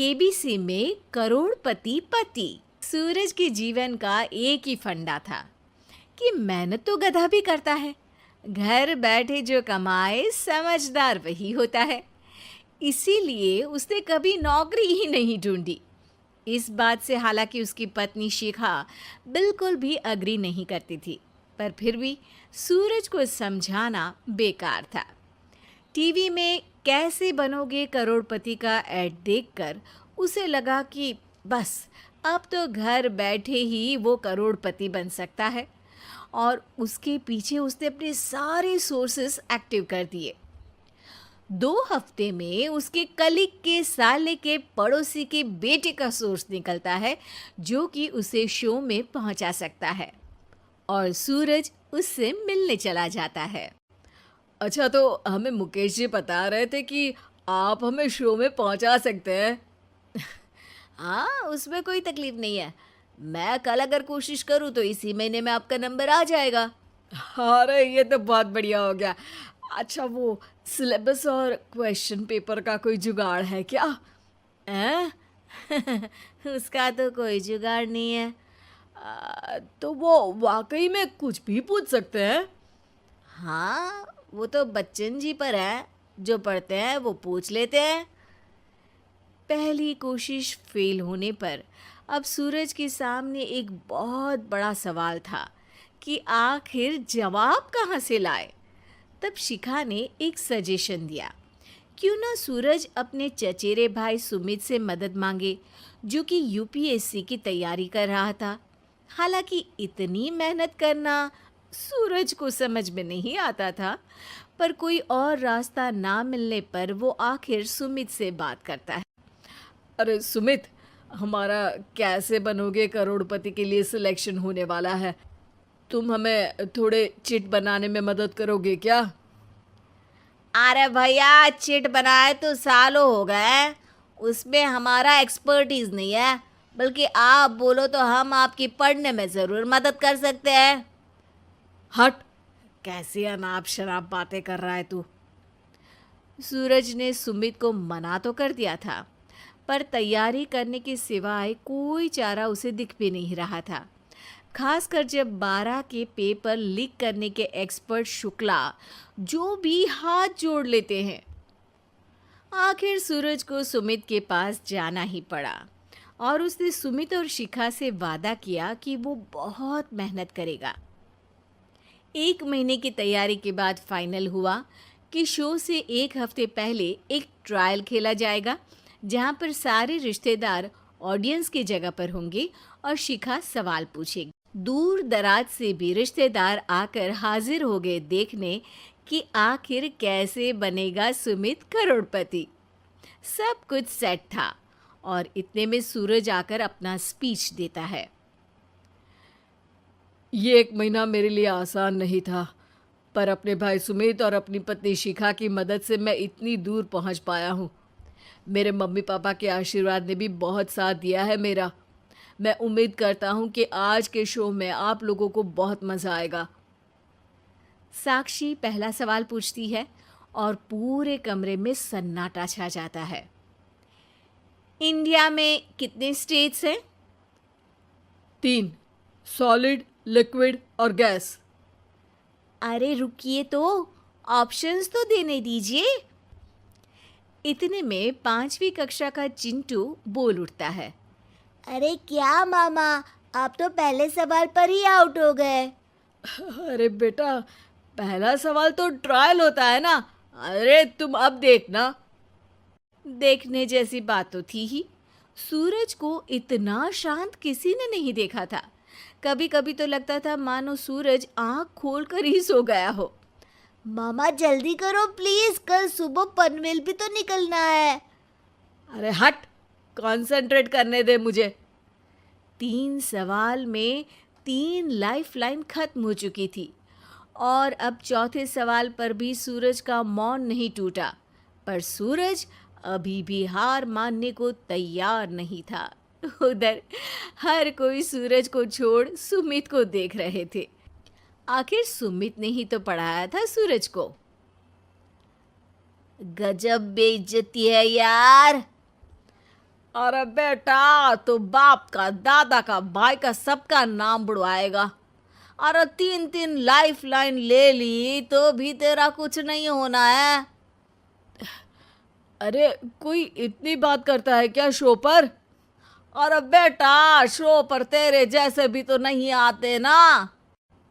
KBC में करोड़पति पति। सूरज के जीवन का एक ही फंडा था कि मेहनत तो गधा भी करता है, घर बैठे जो कमाए समझदार वही होता है। इसीलिए उसने कभी नौकरी ही नहीं ढूंढी। इस बात से हालांकि उसकी पत्नी शिखा बिल्कुल भी अग्री नहीं करती थी, पर फिर भी सूरज को समझाना बेकार था। टीवी में कैसे बनोगे करोड़पति का ऐड देखकर उसे लगा कि बस अब तो घर बैठे ही वो करोड़पति बन सकता है, और उसके पीछे उसने अपने सारे सोर्सेस एक्टिव कर दिए। 2 हफ्ते में उसके कलीग के साले के पड़ोसी के बेटे का सोर्स निकलता है जो कि उसे शो में पहुंचा सकता है, और सूरज उससे मिलने चला जाता है। अच्छा, तो हमें मुकेश जी बता रहे थे कि आप हमें शो में पहुंचा सकते हैं। हाँ, उसमें कोई तकलीफ नहीं है। मैं कल अगर कोशिश करूँ तो इसी महीने में आपका नंबर आ जाएगा। अरे ये तो बहुत बढ़िया हो गया। अच्छा, वो सिलेबस और क्वेश्चन पेपर का कोई जुगाड़ है क्या? हैं? उसका तो कोई जुगाड़ नहीं है। तो वो वाकई में कुछ भी पूछ सकते हैं? हाँ, वो तो बच्चन जी पर है, जो पढ़ते हैं वो पूछ लेते हैं। पहली कोशिश फेल होने पर अब सूरज के सामने एक बहुत बड़ा सवाल था कि आखिर जवाब कहाँ से लाए। तब शिखा ने एक सजेशन दिया, क्यों ना सूरज अपने चचेरे भाई सुमित से मदद मांगे, जो कि यूपीएससी की तैयारी कर रहा था। हालांकि इतनी मेहनत करना सूरज को समझ में नहीं आता था, पर कोई और रास्ता ना मिलने पर वो आखिर सुमित से बात करता है। अरे सुमित, हमारा कैसे बनोगे करोड़पति के लिए सिलेक्शन होने वाला है। तुम हमें थोड़े चिट बनाने में मदद करोगे क्या? अरे भैया, चिट बनाए तो सालों हो गए, उसमें हमारा एक्सपर्टीज नहीं है। बल्कि आप बोलो तो हम आपकी पढ़ने में ज़रूर मदद कर सकते हैं। हट, कैसी अनाप शराब बातें कर रहा है तू। सूरज ने सुमित को मना तो कर दिया था, पर तैयारी करने के सिवाय कोई चारा उसे दिख भी नहीं रहा था। खासकर जब 12 के पेपर लीक करने के एक्सपर्ट शुक्ला जो भी हाथ जोड़ लेते हैं। आखिर सूरज को सुमित के पास जाना ही पड़ा, और उसने सुमित और शिखा से वादा किया कि वो बहुत मेहनत करेगा। 1 महीने की तैयारी के बाद फाइनल हुआ कि शो से 1 हफ्ते पहले एक ट्रायल खेला जाएगा, जहां पर सारे रिश्तेदार ऑडियंस की जगह पर होंगे और शिखा सवाल पूछेगी। दूर दराज से भी रिश्तेदार आकर हाजिर हो गए देखने कि आखिर कैसे बनेगा सुमित करोड़पति। सब कुछ सेट था, और इतने में सूरज आकर अपना स्पीच देता है। ये 1 महीना मेरे लिए आसान नहीं था, पर अपने भाई सुमित और अपनी पत्नी शिखा की मदद से मैं इतनी दूर पहुंच पाया हूँ। मेरे मम्मी पापा के आशीर्वाद ने भी बहुत साथ दिया है मेरा। मैं उम्मीद करता हूँ कि आज के शो में आप लोगों को बहुत मज़ा आएगा। साक्षी पहला सवाल पूछती है और पूरे कमरे में सन्नाटा छा जाता है। इंडिया में कितने स्टेट्स हैं? 3, सॉलिड, लिक्विड और गैस। अरे रुकिए, तो ऑप्शंस तो देने दीजिए। इतने में 5वीं कक्षा का चिंटू बोल उठता है। अरे क्या मामा, आप तो पहले सवाल पर ही आउट हो गए। अरे बेटा, पहला सवाल तो ट्रायल होता है ना। अरे तुम अब देखना। देखने जैसी बात तो थी ही। सूरज को इतना शांत किसी ने नहीं देखा था। कभी कभी तो लगता था मानो सूरज आंख खोलकर ही सो गया हो। मामा जल्दी करो प्लीज, कल सुबह पनवेल भी तो निकलना है। अरे हट, कंसंट्रेट करने दे मुझे। 3 सवाल में 3 लाइफलाइन खत्म हो चुकी थी, और अब चौथे सवाल पर भी सूरज का मौन नहीं टूटा। पर सूरज अभी भी हार मानने को तैयार नहीं था। उधर हर कोई सूरज को छोड़ सुमित को देख रहे थे। आखिर सुमित ने ही तो पढ़ाया था सूरज को। गजब बेइज्जती है यार। अरे बेटा, तो बाप का, दादा का, भाई का, सबका नाम बुड़वाएगा। अरे 3-3 लाइफ लाइन ले ली तो भी तेरा कुछ नहीं होना है। अरे कोई इतनी बात करता है क्या शो पर? अरे बेटा, शो पर तेरे जैसे भी तो नहीं आते ना।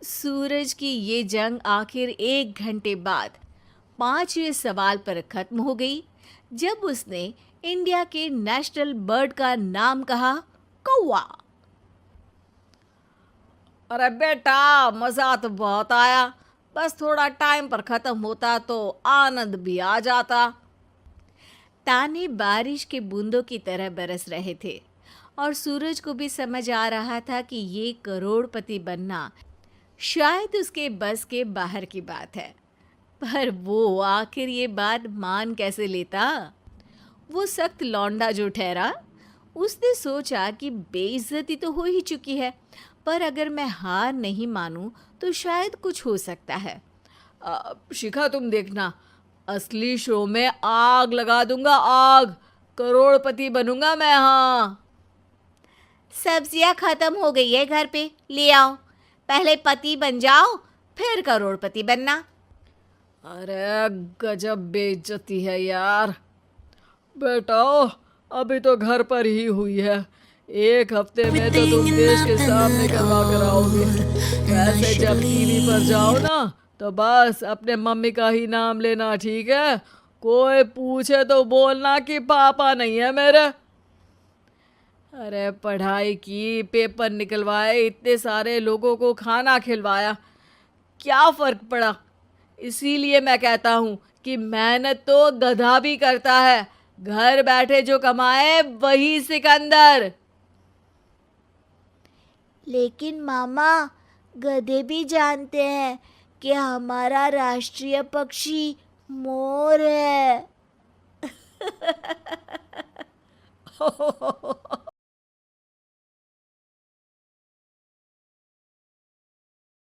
सूरज की ये जंग आखिर 1 घंटे बाद 5वें सवाल पर खत्म हो गई, जब उसने इंडिया के नेशनल बर्ड का नाम कहा, कौवा। अरे बेटा, मजा तो बहुत आया, बस थोड़ा टाइम पर खत्म होता तो आनंद भी आ जाता। ताने बारिश के बूंदों की तरह बरस रहे थे और सूरज को भी समझ आ रहा था कि ये करोड़पति बनना शायद उसके बस के बाहर की बात है। पर वो आखिर ये बात मान कैसे लेता? वो सख्त लौंडा जो ठहरा, उसने सोचा कि बेइज्जती तो हो ही चुकी है, पर अगर मैं हार नहीं मानूं तो शायद कुछ हो सकता है। शिखा, तुम देखना, असली शो में आग लगा दूंगा, आग। करोड़पति बनूंगा मैं। हाँ, सब्जियां खत्म हो गई है घर पे, ले आओ। पहले पति बन जाओ, फिर करोड़पति बनना। अरे गजब बेइज्जती है यार। बेटा, अभी तो घर पर ही हुई है, 1 हफ्ते में तो तुम देश के सामने करवा कर आओगे। वैसे जब टीवी पर जाओ ना, तो बस अपने मम्मी का ही नाम लेना, ठीक है? कोई पूछे तो बोलना कि पापा नहीं है मेरे। अरे पढ़ाई की, पेपर निकलवाए, इतने सारे लोगों को खाना खिलवाया, क्या फर्क पड़ा? इसीलिए मैं कहता हूँ कि मेहनत तो गधा भी करता है, घर बैठे जो कमाए वही सिकंदर। लेकिन मामा, गधे भी जानते हैं कि हमारा राष्ट्रीय पक्षी मोर है।